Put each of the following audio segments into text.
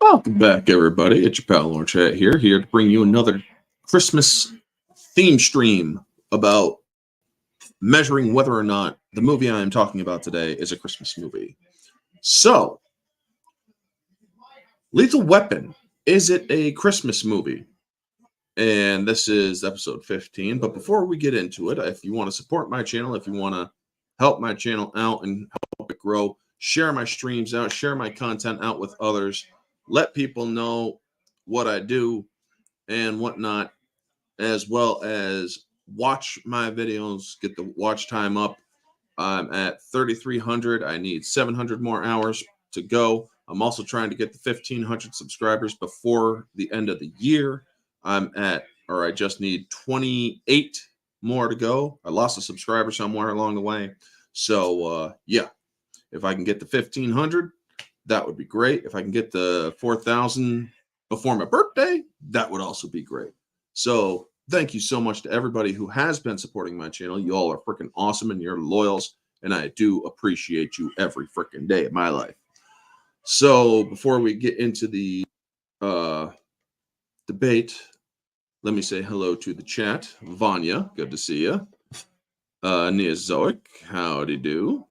Welcome back, everybody. It's your pal Lord Chat here to bring you another Christmas theme stream about measuring whether or not the movie I am talking about today is a Christmas movie. So, Lethal Weapon, is it a Christmas movie? And this is episode 15. But before we get into it, if you want to support my channel, if you want to help my channel out and help it grow, share my streams out, share my content out with others, let people know what I do and whatnot, as well as watch my videos, get the watch time up. I'm at 3,300. I need 700 more hours to go. I'm also trying to get the 1,500 subscribers before the end of the year. I just need 28 more to go. I lost a subscriber somewhere along the way. So, yeah, if I can get the 1,500, that would be great. If I can get the 4,000 before my birthday, that would also be great. So thank you so much to everybody who has been supporting my channel. You all are freaking awesome and you're loyals, and I do appreciate you every freaking day of my life. So before we get into the debate, let me say hello to the chat. Vanya, good to see you. Neozoic, howdy do.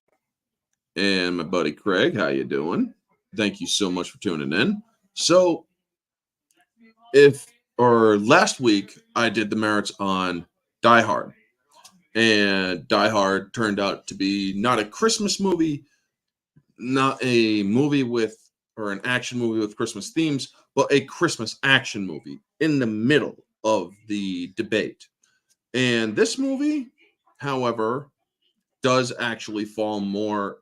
And my buddy Craig, how you doing? Thank you so much for tuning in. So last week I did the merits on Die Hard, and Die Hard turned out to be not a Christmas movie, not a movie with, or an action movie with Christmas themes, but a Christmas action movie in the middle of the debate. And this movie, however, does actually fall more,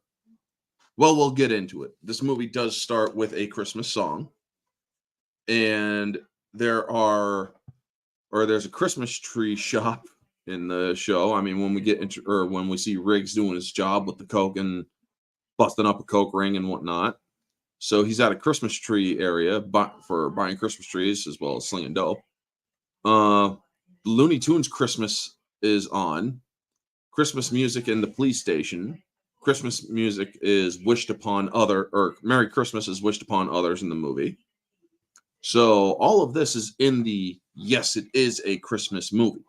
well, we'll get into it. This movie does start with a Christmas song, and there's a Christmas tree shop in the show. I mean, when we see Riggs doing his job with the Coke and busting up a Coke ring and whatnot. So he's at a Christmas tree area for buying Christmas trees as well as slinging dope. Looney Tunes Christmas is on. Christmas music in the police station. Christmas music is wished upon Merry Christmas is wished upon others in the movie. So all of this is in the, yes, it is a Christmas movie.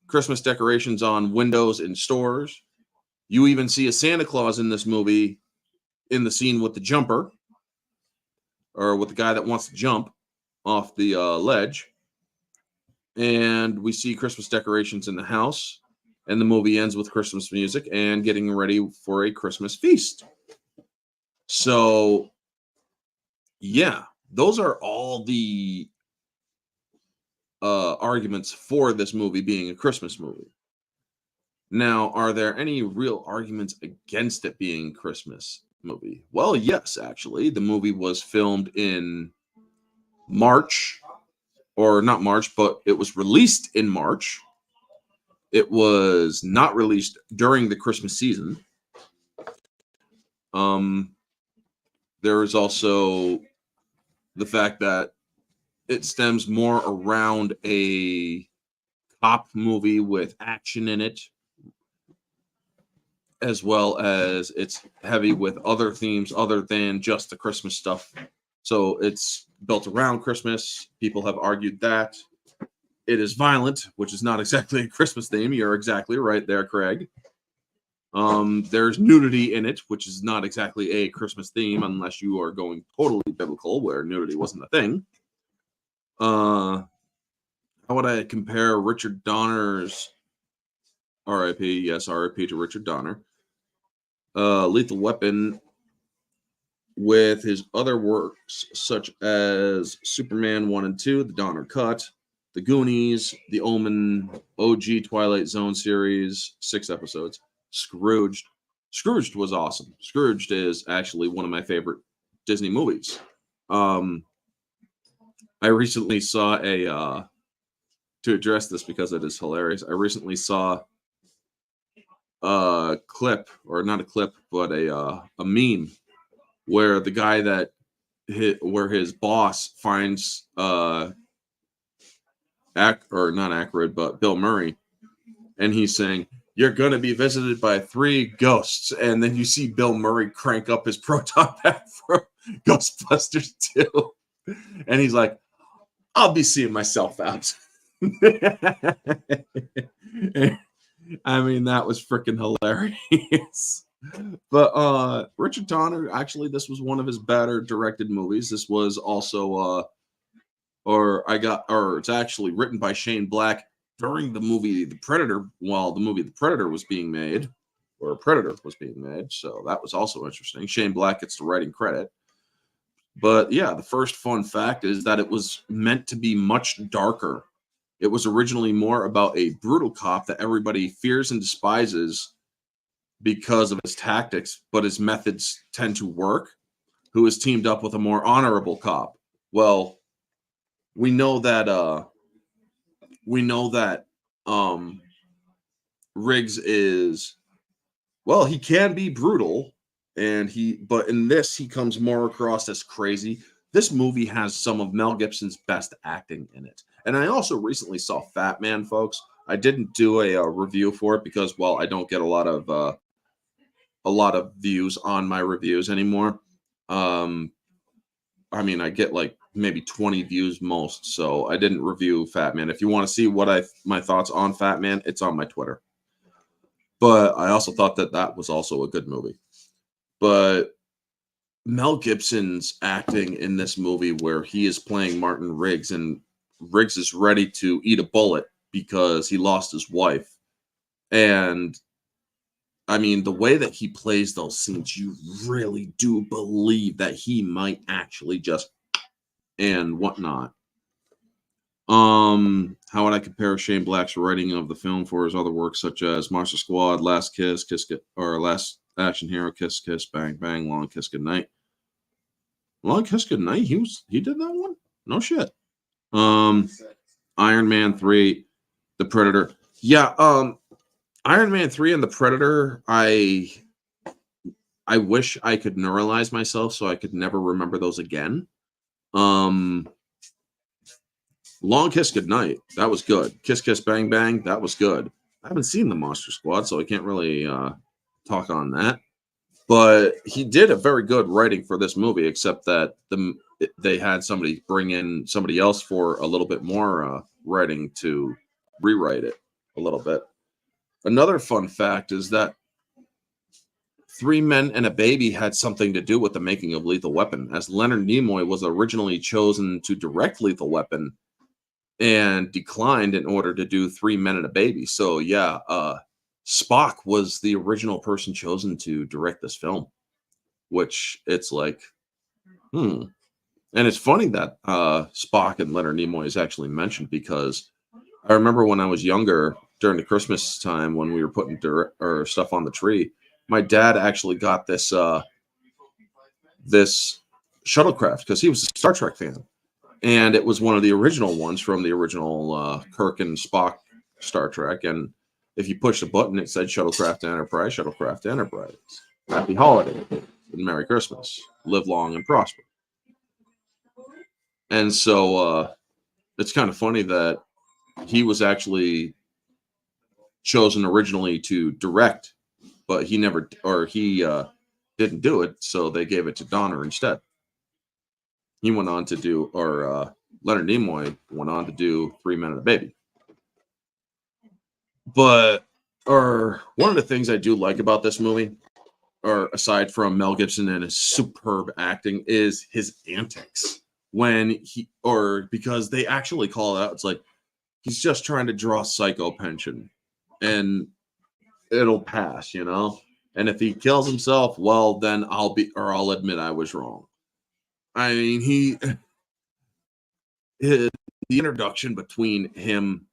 Christmas decorations on windows in stores. You even see a Santa Claus in this movie in the scene with the jumper, or with the guy that wants to jump off the ledge. And we see Christmas decorations in the house. And the movie ends with Christmas music and getting ready for a Christmas feast. So, yeah, those are all the arguments for this movie being a Christmas movie. Now, are there any real arguments against it being a Christmas movie? Well, yes, actually. The movie was filmed in March, or not March, but it was released in March. It was not released during the Christmas season. There is also the fact that it stems more around a cop movie with action in it, as well as it's heavy with other themes other than just the Christmas stuff. So it's built around Christmas. People have argued that. It is violent, which is not exactly a Christmas theme. You're exactly right there, Craig. There's nudity in it, which is not exactly a Christmas theme unless you are going totally biblical, where nudity wasn't a thing. How would I compare Richard Donner's R.I.P.? Yes, R.I.P. to Richard Donner. Lethal Weapon with his other works, such as Superman 1 and 2, the Donner Cut, The Goonies, The Omen, OG Twilight Zone series, 6 episodes. Scrooged. Scrooged was awesome. Scrooged is actually one of my favorite Disney movies. I recently saw to address this because it is hilarious. I recently saw a clip, or not a clip, but a meme where the guy where his boss finds not Aykroyd, but Bill Murray, and he's saying, "You're going to be visited by 3 ghosts," and then you see Bill Murray crank up his proton pack Ghostbusters 2. And he's like, I'll be seeing myself out. I mean, that was freaking hilarious. But Richard Donner, actually, this was one of his better directed movies. This was also it's actually written by Shane Black during the movie The Predator, while the movie The Predator was being made, or Predator was being made. So that was also interesting. Shane Black gets the writing credit. But yeah, the first fun fact is that it was meant to be much darker. It was originally more about a brutal cop that everybody fears and despises because of his tactics, but his methods tend to work, who is teamed up with a more honorable cop. Well, we know that Riggs is, well, he can be brutal, but in this he comes more across as crazy. This movie has some of Mel Gibson's best acting in it. And I also recently saw Fat Man, folks. I didn't do a review for it because, well, I don't get a lot of views on my reviews anymore. I mean, I get like maybe 20 views most, so I didn't review Fat Man. If you want to see my thoughts on Fat Man, it's on my Twitter. But I also thought that was also a good movie. But Mel Gibson's acting in this movie, where he is playing Martin Riggs, and Riggs is ready to eat a bullet because he lost his wife. And I mean, the way that he plays those scenes, you really do believe that he might actually just and whatnot. How would I compare Shane Black's writing of the film for his other works, such as Monster Squad, Last Kiss, or Last Action Hero, Kiss Kiss Bang Bang, Long Kiss Goodnight? Long Kiss Goodnight? He did that one? No shit. Iron Man 3, The Predator. Yeah, Iron Man 3 and The Predator, I wish I could neuralize myself so I could never remember those again. Long Kiss Goodnight, that was good. Kiss Kiss Bang Bang, that was good. I haven't seen the Monster Squad, so I can't really talk on that. But he did a very good writing for this movie, except that they had somebody bring in somebody else for a little bit more writing to rewrite it a little bit. Another fun fact is that Three Men and a Baby had something to do with the making of Lethal Weapon, as Leonard Nimoy was originally chosen to direct Lethal Weapon and declined in order to do Three Men and a Baby. So yeah, Spock was the original person chosen to direct this film, which it's like, And it's funny that Spock and Leonard Nimoy is actually mentioned, because I remember when I was younger, during the Christmas time when we were putting stuff on the tree, my dad actually got this shuttlecraft because he was a Star Trek fan. And it was one of the original ones from the original Kirk and Spock Star Trek. And if you push the button, it said Shuttlecraft Enterprise, Shuttlecraft Enterprise. Happy holiday and Merry Christmas. Live long and prosper. And so it's kind of funny that he was actually chosen originally to direct, but he didn't do it. So they gave it to Donner instead. He went on to do, Leonard Nimoy went on to do Three Men and a Baby. But, one of the things I do like about this movie, or aside from Mel Gibson and his superb acting, is his antics. Because they actually call it out, it's like, he's just trying to draw psycho pension and it'll pass, And if he kills himself, well, then I'll admit I was wrong. I mean, the introduction between him,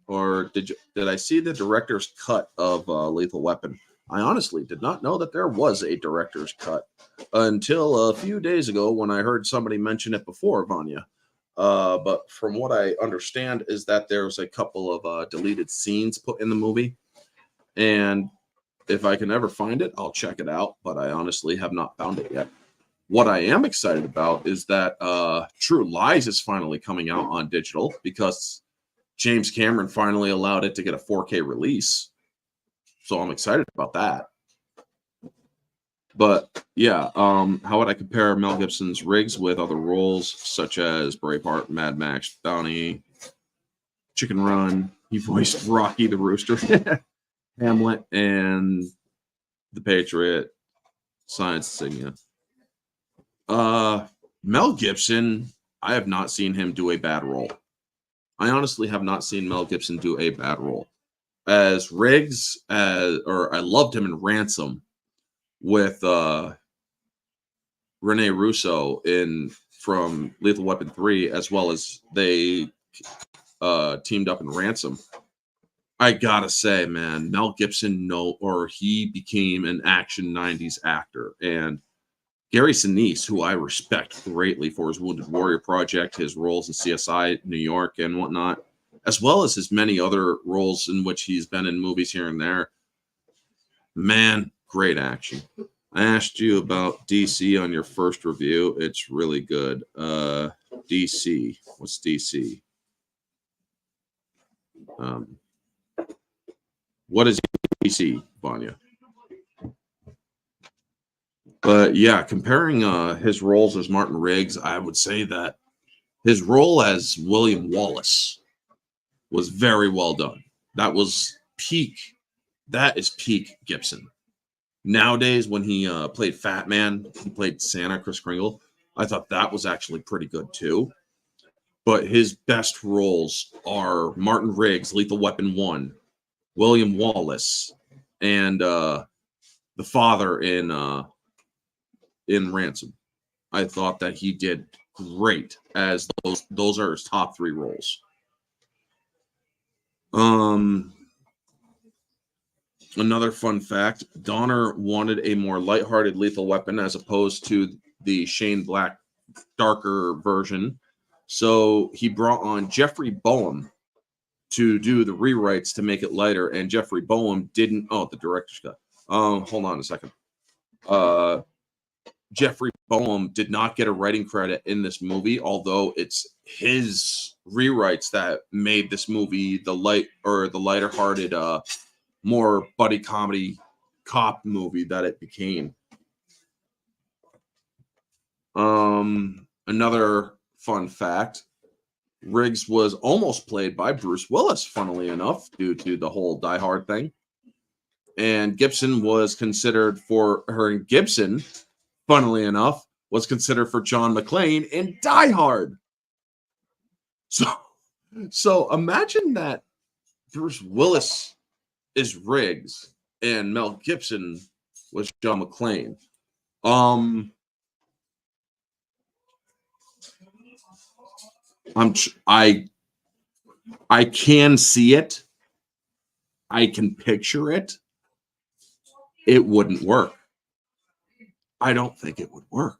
or did I see the director's cut of Lethal Weapon? I honestly did not know that there was a director's cut until a few days ago when I heard somebody mention it before, Vanya. But from what I understand is that there's a couple of deleted scenes put in the movie. And if I can ever find it, I'll check it out. But I honestly have not found it yet. What I am excited about is that True Lies is finally coming out on digital, because James Cameron finally allowed it to get a 4K release. So I'm excited about that. But yeah, how would I compare Mel Gibson's Riggs with other roles such as Braveheart, Mad Max, Bounty, Chicken Run? He voiced Rocky the Rooster, Hamlet, and The Patriot, Science Insignia. Mel Gibson, I have not seen him do a bad role. I honestly have not seen Mel Gibson do a bad role. As Riggs, or I loved him in Ransom with Rene Russo in from Lethal Weapon 3, as well as they teamed up in Ransom. I gotta say, man, Mel Gibson he became an action 90s actor. And Gary Sinise, who I respect greatly for his Wounded Warrior Project, his roles in CSI New York and whatnot, as well as his many other roles in which he's been in movies here and there. Man, great action. I asked you about DC on your first review. It's really good. DC. What's DC? What is DC, Vanya? But yeah, comparing his roles as Martin Riggs, I would say that his role as William Wallace was very well done. That was peak. That is peak Gibson. Nowadays, when he played Fat Man, he played Santa, Chris Kringle. I thought that was actually pretty good too. But his best roles are Martin Riggs, Lethal Weapon 1, William Wallace, and the father in Ransom. I thought that he did great as those are his top 3 roles. Another fun fact, Donner wanted a more lighthearted Lethal Weapon as opposed to the Shane Black darker version. So he brought on Jeffrey Boehm to do the rewrites to make it lighter, and Jeffrey Boehm didn't. Oh, the director's cut. Hold on a second. Jeffrey Boehm did not get a writing credit in this movie, although it's his rewrites that made this movie the lighter-hearted, more buddy comedy cop movie that it became. Another fun fact, Riggs was almost played by Bruce Willis, funnily enough, due to the whole Die Hard thing. And Gibson was considered for her. Gibson, funnily enough, was considered for John McClane in Die Hard. So imagine that Bruce Willis is Riggs and Mel Gibson was John McClane. I can see it. I can picture it. It wouldn't work. I don't think it would work.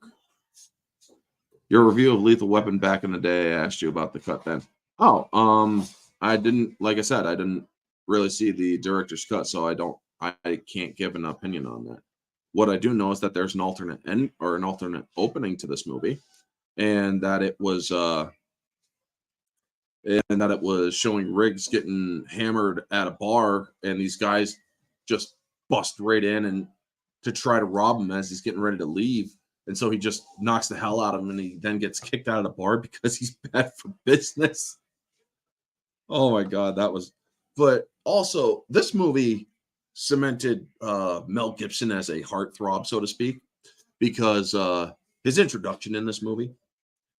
Your review of Lethal Weapon back in the day, I asked you about the cut then. I didn't, like I said, I didn't really see the director's cut, so I can't give an opinion on that. What I do know is that there's an alternate end or an alternate opening to this movie, and that it was showing Riggs getting hammered at a bar, and these guys just bust right in and to try to rob him as he's getting ready to leave. And so he just knocks the hell out of him, and he then gets kicked out of the bar because he's bad for business. Oh my God, that was. But also, this movie cemented Mel Gibson as a heartthrob, so to speak, because his introduction in this movie,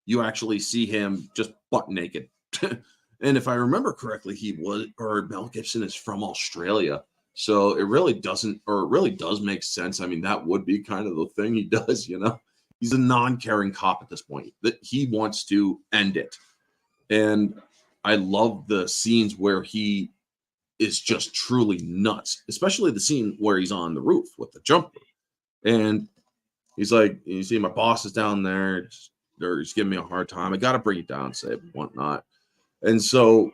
you actually see him just butt naked. And if I remember correctly, Mel Gibson is from Australia. So it really does make sense. I mean, that would be kind of the thing he does, you know. He's a non-caring cop at this point. That he wants to end it. And I love the scenes where he is just truly nuts, especially the scene where he's on the roof with the jumper. And he's like, you see, my boss is down there. He's giving me a hard time. I got to bring it down, say whatnot. And so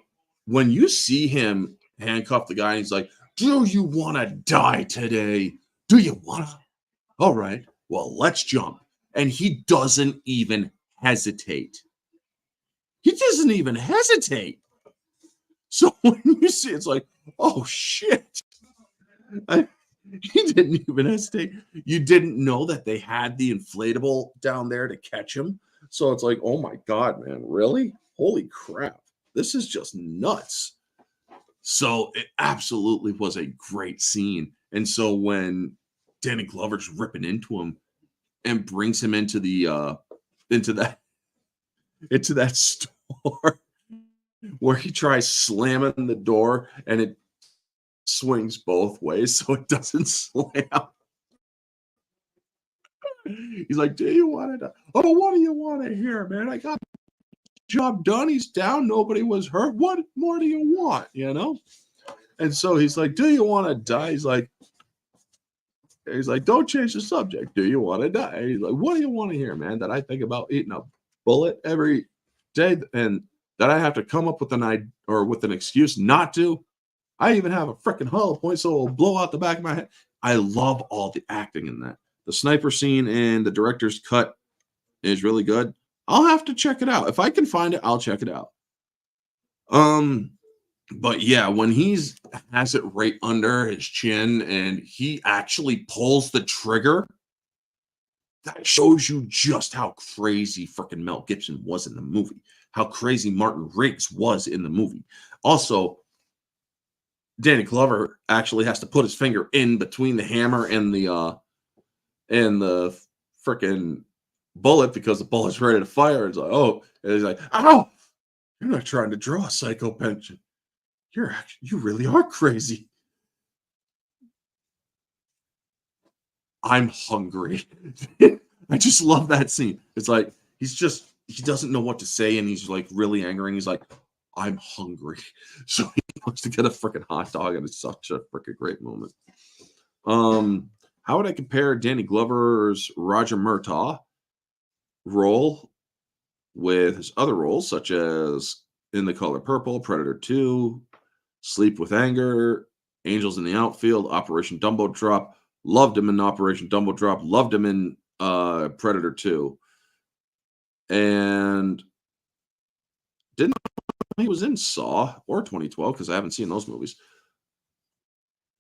when you see him handcuff the guy, and he's like, do you want to die today? Do you want to? All right, well, let's jump. And he doesn't even hesitate. So when you see it's like, oh, shit. He didn't even hesitate. You didn't know that they had the inflatable down there to catch him. So it's like, oh my God, man, really? Holy crap. This is just nuts. So it absolutely was a great scene. And so when Danny Glover's ripping into him and brings him into that into that store where he tries slamming the door and it swings both ways so it doesn't slam. He's like, "Do you want to? Oh, what do you want to hear, man? I got the job done. He's down. Nobody was hurt. What more do you want? You know?" And so he's like, "Do you want to die?" He's like, "Don't change the subject. Do you want to die?" He's like, "What do you want to hear, man? That I think about eating a bullet every day, and that I have to come up with with an excuse not to. I even have a freaking hollow point, so it'll blow out the back of my head." I love all the acting in that. The sniper scene and the director's cut is really good. I'll have to check it out. If I can find it, I'll check it out. Um, but yeah, when he's has it right under his chin and he actually pulls the trigger, that shows you just how crazy freaking Mel Gibson was in the movie, how crazy Martin Riggs was in the movie. Also, Danny Glover actually has to put his finger in between the hammer and the freaking bullet because the bullet's ready to fire. It's like, oh, and he's like, "Ow! You're not trying to draw a psycho pension. You really are crazy." I'm hungry. I just love that scene. It's like he doesn't know what to say, and he's like really angry, and he's like, "I'm hungry." So he wants to get a freaking hot dog, and it's such a freaking great moment. How would I compare Danny Glover's Roger Murtaugh role with his other roles, such as In the Color Purple, Predator 2, Sleep with Anger, Angels in the Outfield, Operation Dumbo Drop? Loved him in Operation Dumbo Drop. Loved him in Predator 2. And didn't know he was in Saw or 2012 because I haven't seen those movies.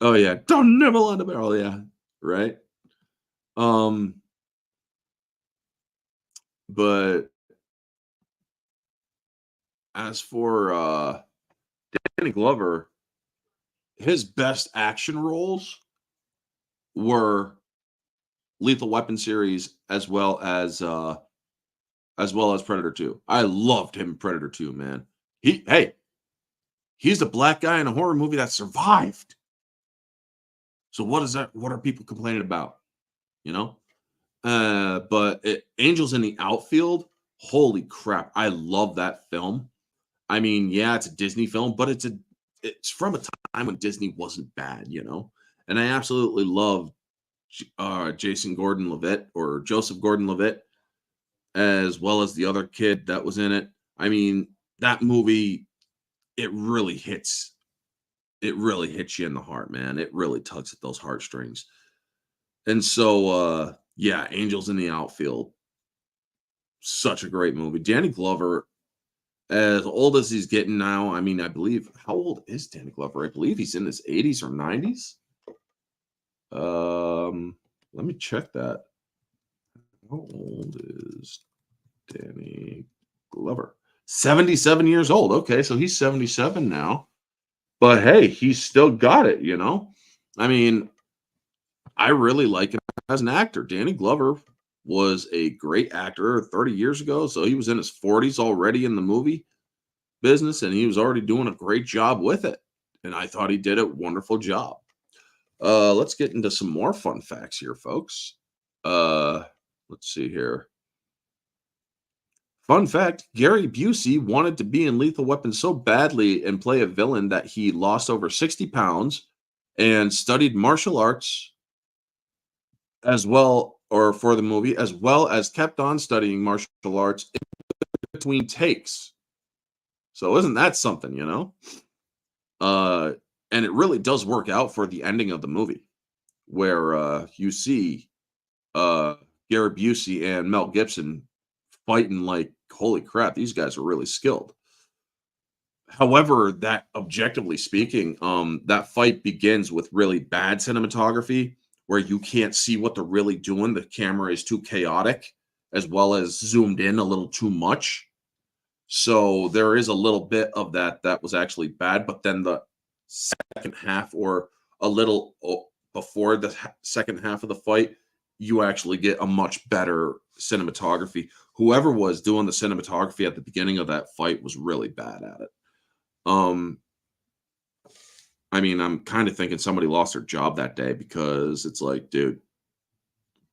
Oh yeah, Don't Nibble on the Barrel. Yeah, right. Um, but as for Danny Glover, his best action roles were Lethal Weapon series as well as Predator 2. I loved him in Predator 2, man. He's the black guy in a horror movie that survived. So what are people complaining about? You know? Angels in the Outfield, holy crap. I love that film. I mean, yeah, it's a Disney film, but it's from a time when Disney wasn't bad, you know? And I absolutely love Jason Gordon-Levitt or Joseph Gordon-Levitt, as well as the other kid that was in it. I mean, that movie, it really hits. It really hits you in the heart, man. It really tugs at those heartstrings. And so, yeah, Angels in the Outfield, such a great movie. Danny Glover, as old as he's getting now, I mean, I believe, how old is Danny Glover? I believe he's in his 80s or 90s. Let me check that. How old is Danny Glover? 77 years old. Okay, so he's 77 now. But hey, he's still got it, you know? I mean, I really like him as an actor. Danny Glover was a great actor 30 years ago, so he was in his 40s already in the movie business, and he was already doing a great job with it. And I thought he did a wonderful job. Let's get into some more fun facts here, folks. Let's see here. Fun fact, Gary Busey wanted to be in Lethal Weapon so badly and play a villain that he lost over 60 pounds and studied martial arts as well, or for the movie, as well as kept on studying martial arts in between takes. So isn't that something, you know? And it really does work out for the ending of the movie, where you see Gary Busey and Mel Gibson fighting like, holy crap, these guys are really skilled. However, that objectively speaking, that fight begins with really bad cinematography where you can't see what they're really doing. The camera is too chaotic, as well as zoomed in a little too much. So there is a little bit of that was actually bad. But then the second half, or a little before the second half of the fight, you actually get a much better cinematography. Whoever was doing the cinematography at the beginning of that fight was really bad at it. Um, I mean, I'm kind of thinking somebody lost their job that day, because it's like, dude,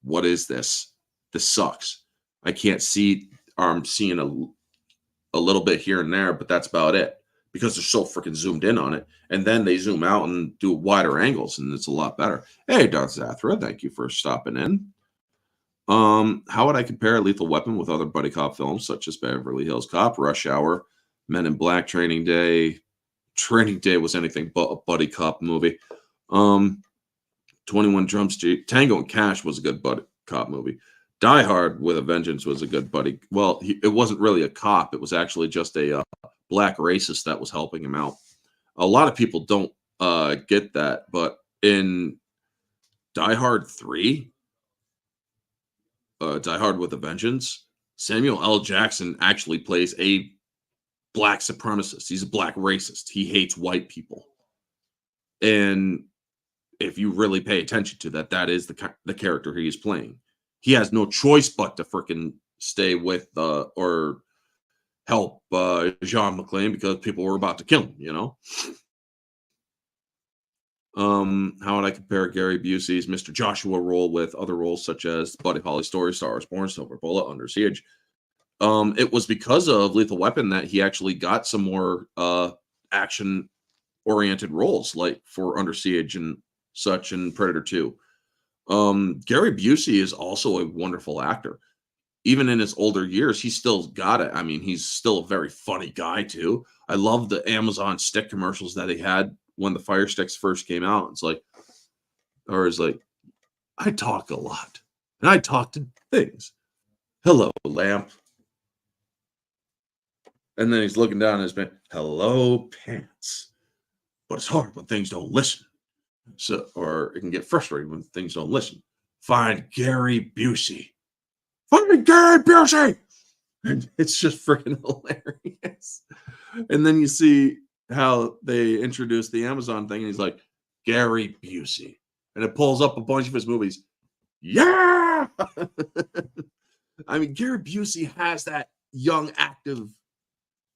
what is this? This sucks. I can't see, or I'm seeing a little bit here and there, but that's about it, because they're so freaking zoomed in on it. And then they zoom out and do wider angles, and it's a lot better. Hey, Darth Zathra, thank you for stopping in. How would I compare Lethal Weapon with other buddy cop films such as Beverly Hills Cop, Rush Hour, Men in Black, Training Day? Training Day was anything but a buddy cop movie. 21 Jump Street, Tango and Cash was a good buddy cop movie. Die Hard with a Vengeance was a good buddy. Well, it wasn't really a cop. It was actually just a black racist that was helping him out. A lot of people don't get that, but in Die Hard 3, Die Hard with a Vengeance, Samuel L. Jackson actually plays a black supremacist. He's a black racist. He hates white people. And if you really pay attention to that, that is the character he is playing. He has no choice but to freaking stay with or help Jean McClane, because people were about to kill him, you know? How would I compare Gary Busey's Mr. Joshua role with other roles such as Buddy Holly story, Star Wars Born, Silver Bullet, Under Siege? It was because of Lethal Weapon that he actually got some more action oriented roles, like for Under Siege and such, and Predator 2. Gary Busey is also a wonderful actor. Even in his older years, he's still got it. I mean, he's still a very funny guy too. I love the Amazon stick commercials that he had when the Fire Sticks first came out. It's like, I talk a lot, and I talk to things. Hello, lamp. And then he's looking down at his pants. Hello, pants. But it's hard when things don't listen. So, or it can get frustrating when things don't listen. Find Gary Busey. Find Gary Busey. And it's just freaking hilarious. And then you see how they introduce the Amazon thing, and he's like, Gary Busey. And it pulls up a bunch of his movies. Yeah. I mean, Gary Busey has that young, active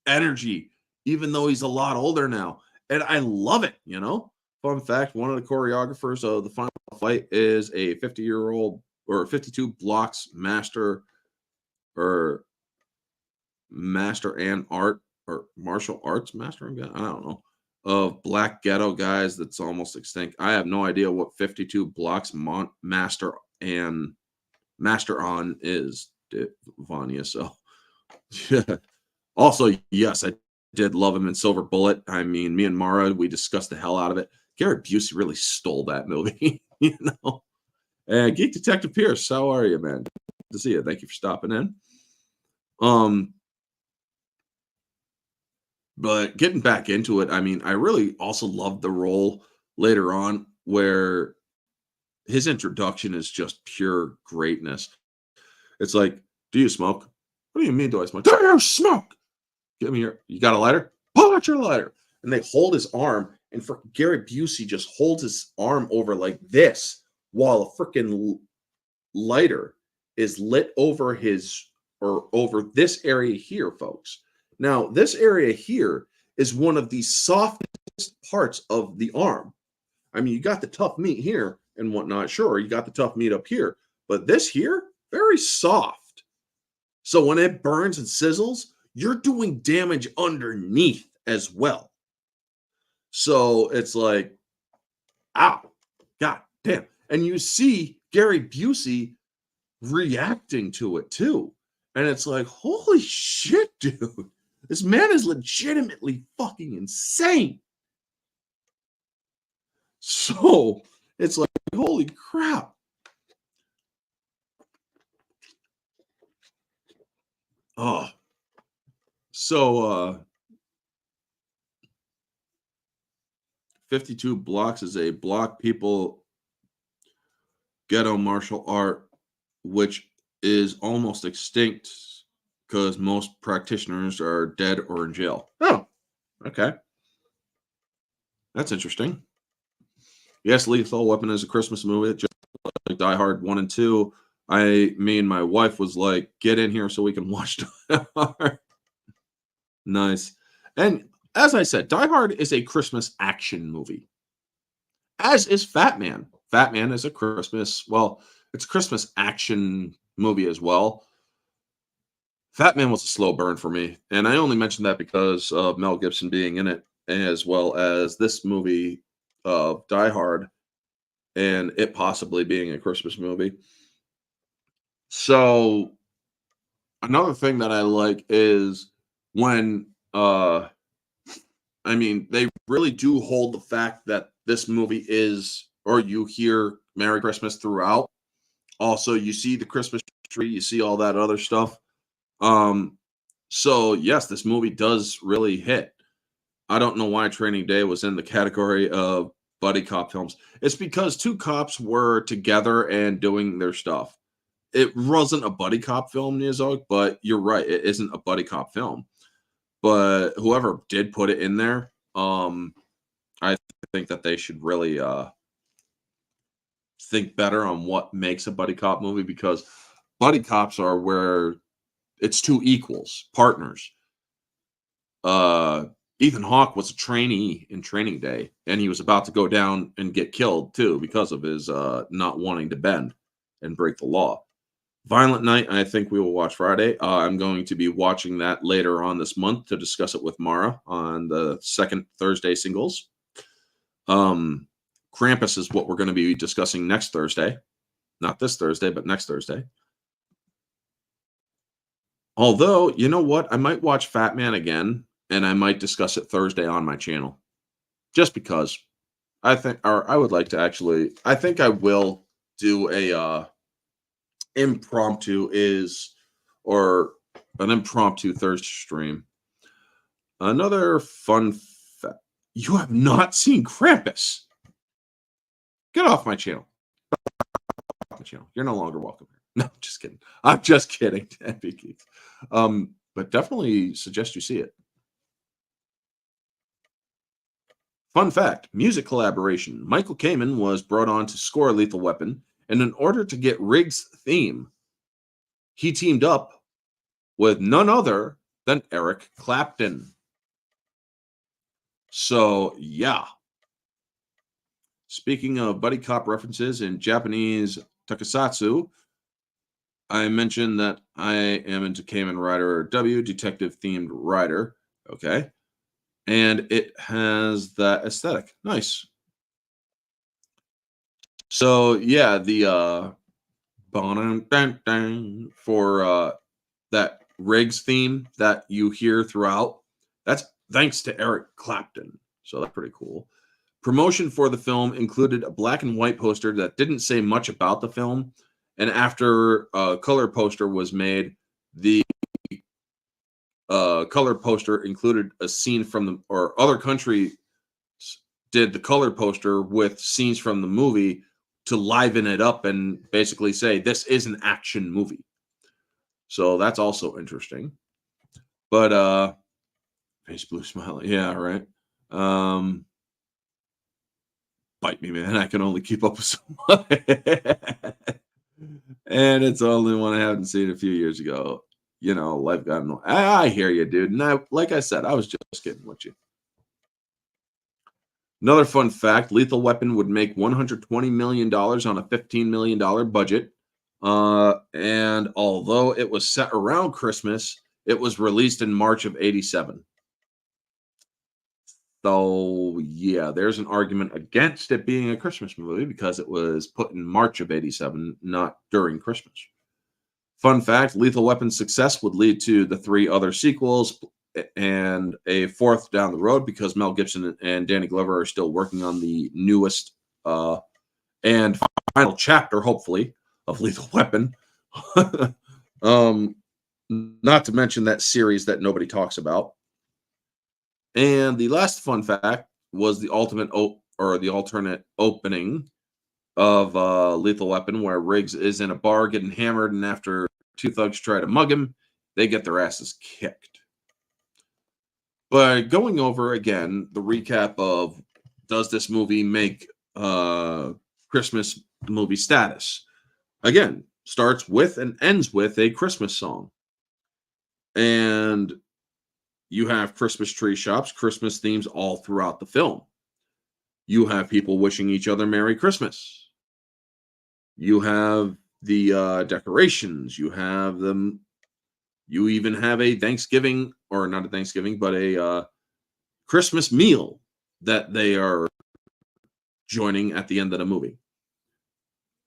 energy, even though he's a lot older now. And I love it, you know? Fun fact, one of the choreographers of the final fight is a 50-year-old or 52 blocks master and art or martial arts master. I don't know, of black ghetto guys that's almost extinct. I have no idea what 52 blocks master on is, Vanya. So yeah. Also, yes, I did love him in Silver Bullet. I mean, me and Mara, we discussed the hell out of it. Gary Busey really stole that movie, you know. And Geek Detective Pierce, how are you, man? Good to see you. Thank you for stopping in. But getting back into it, I mean, I really also loved the role later on where his introduction is just pure greatness. It's like, do you smoke? What do you mean, do I smoke? Do you smoke? Give me your, you got a lighter? Pull out your lighter. And they hold his arm, and for Gary Busey just holds his arm over like this while a freaking lighter is lit over over this area here, folks. Now, this area here is one of the softest parts of the arm. I mean, you got the tough meat here and whatnot. Sure, you got the tough meat up here, but this here, very soft. So when it burns and sizzles, you're doing damage underneath as well. So it's like, ow, god damn. And you see Gary Busey reacting to it too. And it's like, holy shit, dude. This man is legitimately fucking insane. So it's like, holy crap. Oh. So 52 blocks is a block people ghetto martial art, which is almost extinct because most practitioners are dead or in jail. Oh, okay. That's interesting. Yes, Lethal Weapon is a Christmas movie, just like Die Hard 1 and 2. Me and my wife was like, get in here so we can watch Die Hard. Nice. And as I said, Die Hard is a Christmas action movie, as is Fat Man. Fat Man is a Christmas, well, it's a Christmas action movie as well. Fat Man was a slow burn for me, and I only mentioned that because of Mel Gibson being in it, as well as this movie, Die Hard, and it possibly being a Christmas movie. So another thing that I like is when they really do hold the fact that this movie is, or you hear Merry Christmas throughout. Also, you see the Christmas tree, you see all that other stuff. So yes, this movie does really hit. I don't know why Training Day was in the category of buddy cop films. It's because two cops were together and doing their stuff. It wasn't a buddy cop film, Nizog, but you're right. It isn't a buddy cop film. But whoever did put it in there, I think that they should really think better on what makes a buddy cop movie, because buddy cops are where it's two equals, partners. Ethan Hawke was a trainee in Training Day, and he was about to go down and get killed too because of his not wanting to bend and break the law. Violent Night, I think we will watch Friday. I'm going to be watching that later on this month to discuss it with Mara on the second Thursday singles. Krampus is what we're going to be discussing next Thursday. Not this Thursday, but next Thursday. Although, you know what? I might watch Fat Man again, and I might discuss it Thursday on my channel. Just because I think I will do a an impromptu Thursday stream. Another fun fact. You have not seen Krampus. Get off my channel. You're no longer welcome here. No, just kidding. I'm just kidding. But definitely suggest you see it. Fun fact, music collaboration. Michael Kamen was brought on to score Lethal Weapon, and in order to get Riggs' theme, he teamed up with none other than Eric Clapton. So, yeah. Speaking of buddy cop references in Japanese tokusatsu, I mentioned that I am into Kamen Rider W, detective-themed rider. Okay. And it has that aesthetic. Nice. So, yeah, the for that Riggs theme that you hear throughout, that's thanks to Eric Clapton. So that's pretty cool. Promotion for the film included a black and white poster that didn't say much about the film. And after a color poster was made, the color poster included a scene from other country did the color poster with scenes from the movie to liven it up and basically say this is an action movie. So that's also interesting. But face blue smiley, yeah, right. Bite me, man. I can only keep up with so much. And it's only one I haven't seen a few years ago. You know, life got no. I hear you, dude. And like I said, I was just kidding with you. Another fun fact, Lethal Weapon would make $120 million on a $15 million budget. And although it was set around Christmas, it was released in March of '87. So, yeah, there's an argument against it being a Christmas movie because it was put in March of '87, not during Christmas. Fun fact, Lethal Weapon's success would lead to the 3 other sequels and a 4th down the road because Mel Gibson and Danny Glover are still working on the newest and final chapter, hopefully, of Lethal Weapon. Not to mention that series that nobody talks about. And the last fun fact was the ultimate or the alternate opening of Lethal Weapon, where Riggs is in a bar getting hammered, and after two thugs try to mug him, they get their asses kicked. But going over again the recap of, does this movie make Christmas movie status? Again, starts with and ends with a Christmas song. And you have Christmas tree shops, Christmas themes all throughout the film. You have people wishing each other Merry Christmas. You have the decorations. You have them. You even have a Thanksgiving, or not a Thanksgiving, but a Christmas meal that they are joining at the end of the movie.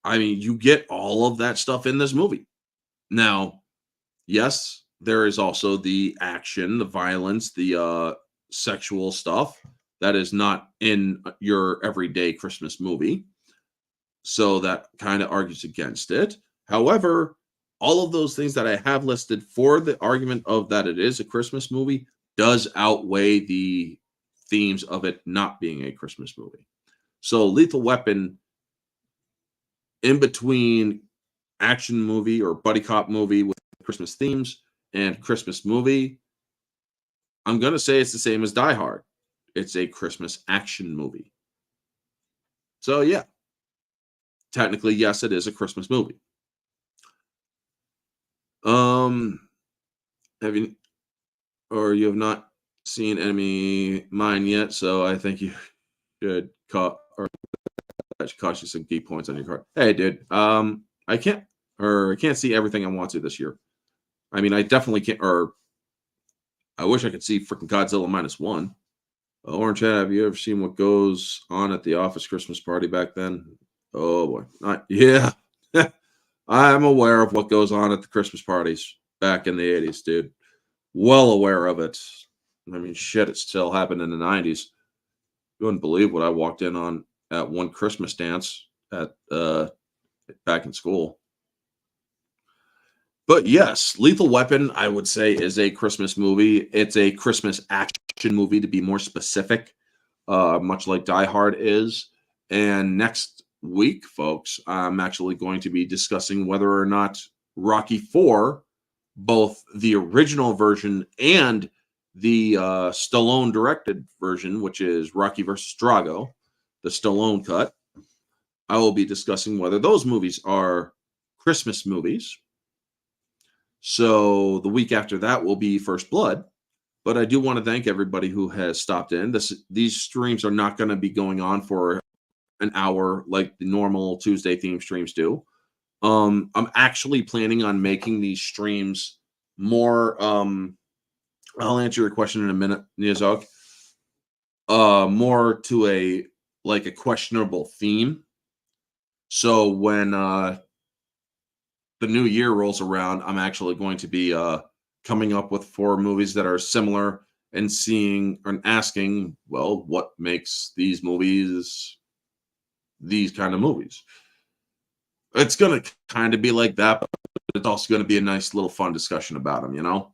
I mean, you get all of that stuff in this movie. Now, yes, there is also the action, the violence, the sexual stuff that is not in your everyday Christmas movie. So that kind of argues against it. However, all of those things that I have listed for the argument of that it is a Christmas movie does outweigh the themes of it not being a Christmas movie. So Lethal Weapon, in between action movie or buddy cop movie with Christmas themes and Christmas movie, I'm going to say it's the same as Die Hard. It's a Christmas action movie. So yeah, technically, yes, it is a Christmas movie. Have you, or you have not seen Enemy Mine yet? So I think you should that should cost you some key points on your card. Hey, dude, I can't see everything I want to this year. I mean, I definitely can't, or I wish I could see freaking Godzilla -1. Orange Hat, have you ever seen what goes on at the office Christmas party back then? Oh boy, yeah. I'm aware of what goes on at the Christmas parties back in the 80s, dude. Well aware of it. I mean, shit, it still happened in the 90s. You wouldn't believe what I walked in on at one Christmas dance at back in school. But yes, Lethal Weapon, I would say, is a Christmas movie. It's a Christmas action movie, to be more specific, much like Die Hard is. And next week, folks, I'm actually going to be discussing whether or not Rocky IV, both the original version and the Stallone directed version, which is Rocky versus Drago, the Stallone cut, I will be discussing whether those movies are Christmas movies. So the week after that will be First Blood. But I do want to thank everybody who has stopped in. These streams are not going to be going on for an hour like the normal Tuesday theme streams do. I'm actually planning on making these streams more. I'll answer your question in a minute, Niyazak. More to a questionable theme. So when the new year rolls around, I'm actually going to be coming up with 4 movies that are similar and seeing and asking, well, what makes these movies these kind of movies? It's going to kind of be like that, but it's also going to be a nice little fun discussion about them, you know?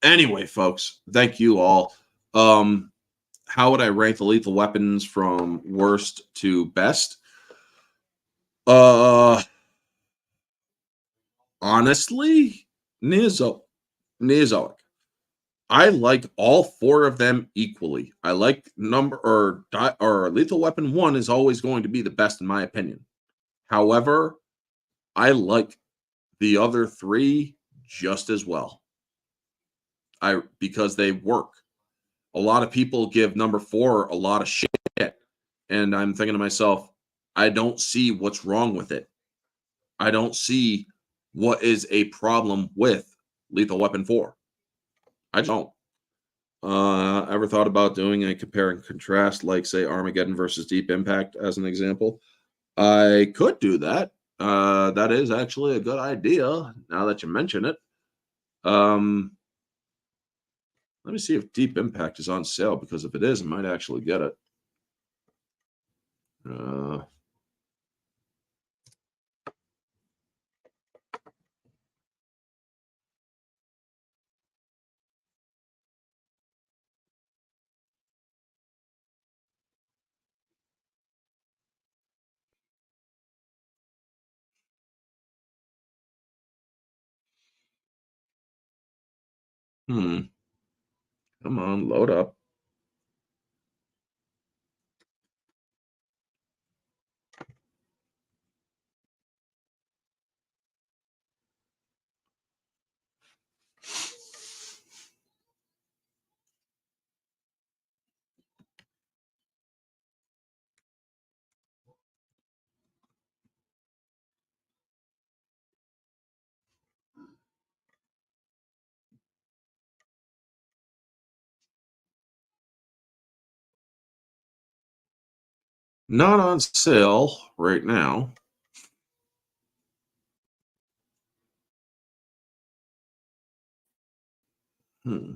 Anyway, folks, thank you all. How would I rank the Lethal Weapons from worst to best? Honestly, Neozoic. I like all 4 of them equally. I like or Lethal Weapon 1 is always going to be the best in my opinion. However, I like the other 3 just as well. Because they work. A lot of people give number 4 a lot of shit, and I'm thinking to myself, I don't see what's wrong with it. I don't see what is a problem with Lethal Weapon 4. I don't. Ever thought about doing a compare and contrast, like say Armageddon versus Deep Impact, as an example? I could do that. That is actually a good idea. Now that you mention it, let me see if Deep Impact is on sale, because if it is, I might actually get it. Hmm. Come on, load up. Not on sale right now. Hmm.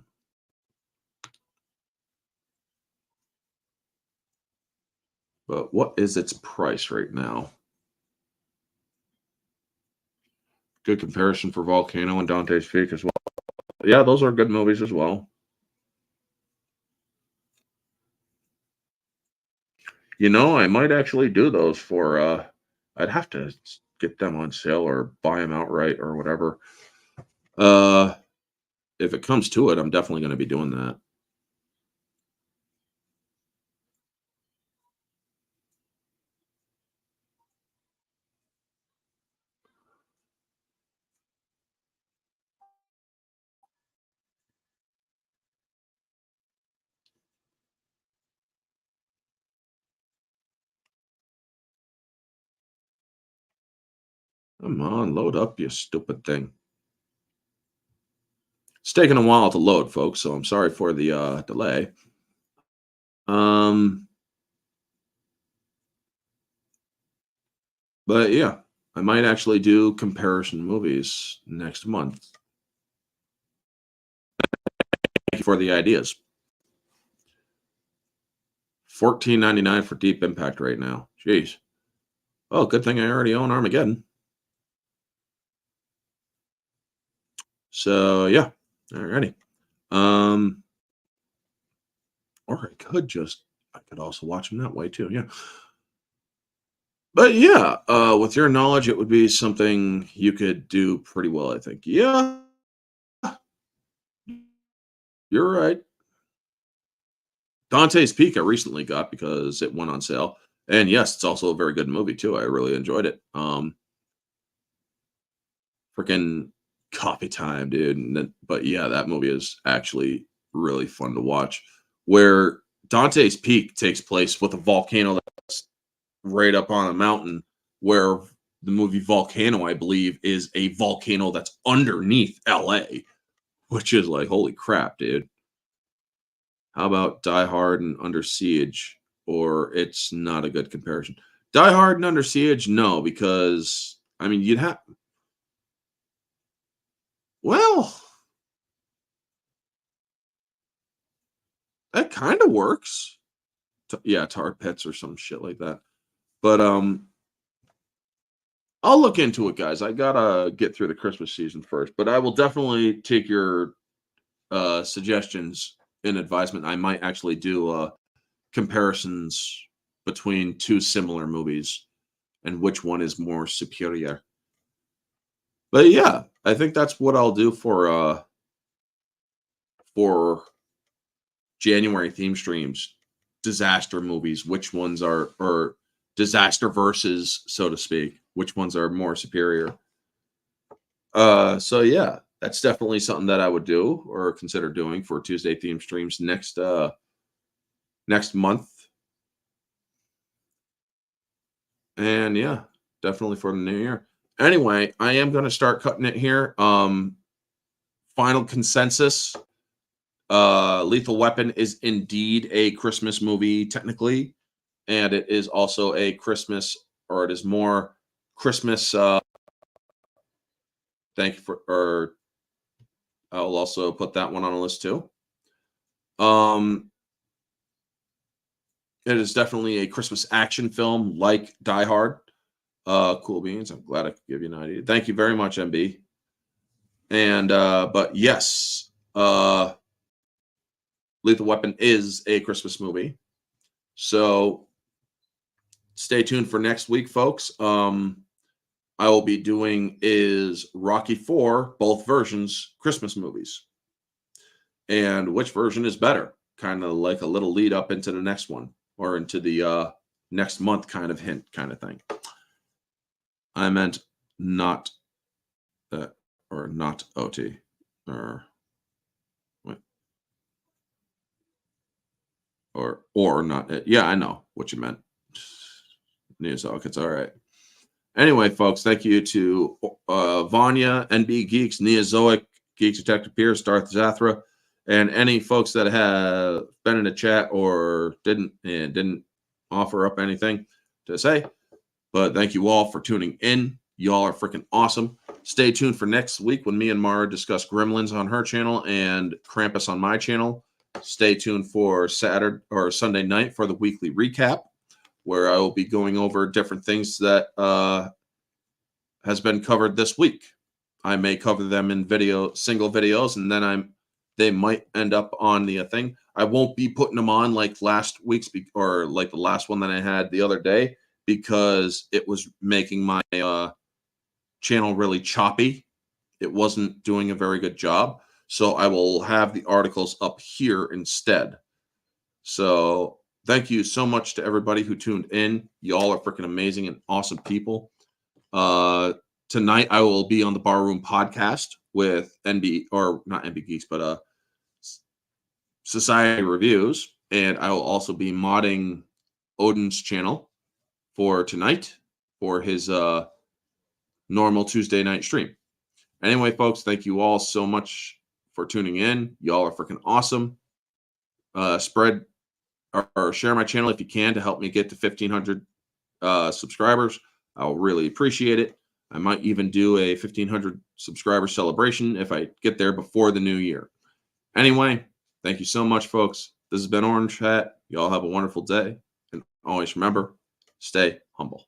But what is its price right now? Good comparison for Volcano and Dante's Peak as well. Yeah, those are good movies as well. I might actually do those for I'd have to get them on sale or buy them outright or whatever. Uh if it comes to it, I'm definitely going to be doing that. Come on, load up, you stupid thing. It's taking a while to load, folks, so I'm sorry for the delay. Um but yeah, I might actually do comparison movies next month. Thank you for the ideas. 14.99 for Deep Impact right now. Jeez. Oh, good thing I already own Armageddon. So yeah. Alrighty. Um, or I could also watch them that way too. Yeah. But yeah, with your knowledge, it would be something you could do pretty well, I think. Yeah, you're right. Dante's Peak I recently got because it went on sale. And yes, it's also a very good movie too. I really enjoyed it. Freaking coffee time, dude. But yeah, that movie is actually really fun to watch. Where Dante's Peak takes place with a volcano that's right up on a mountain, where the movie Volcano, I believe, is a volcano that's underneath LA, which is like, holy crap, dude. How about Die Hard and Under Siege? Or it's not a good comparison. Die Hard and Under Siege, no, because I mean, you'd have, well, that kind of works. Yeah, tar pits or some shit like that. But I'll look into it, guys. I gotta get through the Christmas season first, but I will definitely take your suggestions in advisement. I might actually do comparisons between two similar movies and which one is more superior. But yeah, I think that's what I'll do for January theme streams, disaster movies, which ones are or disaster versus, so to speak, which ones are more superior. So yeah, that's definitely something that I would do or consider doing for Tuesday theme streams next month. And yeah, definitely for the new year. Anyway, I am going to start cutting it here. Final consensus. Lethal Weapon is indeed a Christmas movie technically, and it is also a Christmas, or it is more Christmas. Thank you for, or I'll also put that one on a list too. Um, it is definitely a Christmas action film like Die Hard. Cool beans. I'm glad I could give you an idea. Thank you very much, MB. And but yes, Lethal Weapon is a Christmas movie. So stay tuned for next week, folks. I will be doing is Rocky 4, both versions, Christmas movies. and which version is better. Kind of like a little lead up into the next one or into the next month kind of hint kind of thing. I meant not that or not OT or what? Or not it. Yeah, I know what you meant. Neozoic, it's all right. Anyway, folks, thank you to Vanya, NB Geeks, Neozoic, Geeks Detective Pierce, Darth Zathra, and any folks that have been in the chat or didn't offer up anything to say. But thank you all for tuning in. Y'all are freaking awesome. Stay tuned for next week when me and Mara discuss Gremlins on her channel and Krampus on my channel. Stay tuned for Saturday or Sunday night for the weekly recap, where I will be going over different things that has been covered this week. I may cover them in single videos, and then they might end up on the thing. I won't be putting them on like last week's or like the last one that I had the other day, because it was making my channel really choppy. It wasn't doing a very good job. So I will have the articles up here instead. So thank you so much to everybody who tuned in. Y'all are freaking amazing and awesome people. Tonight I will be on the Barroom podcast with NB, or not NB Geeks, but Society Reviews. And I will also be modding Odin's channel for tonight for his normal Tuesday night stream. Anyway, folks, thank you all so much for tuning in. Y'all are freaking awesome. Spread or share my channel if you can to help me get to 1,500 subscribers. I'll really appreciate it. I might even do a 1,500 subscriber celebration if I get there before the new year. Anyway, thank you so much, folks. This has been Orange Hat. Y'all have a wonderful day. And always remember, stay humble.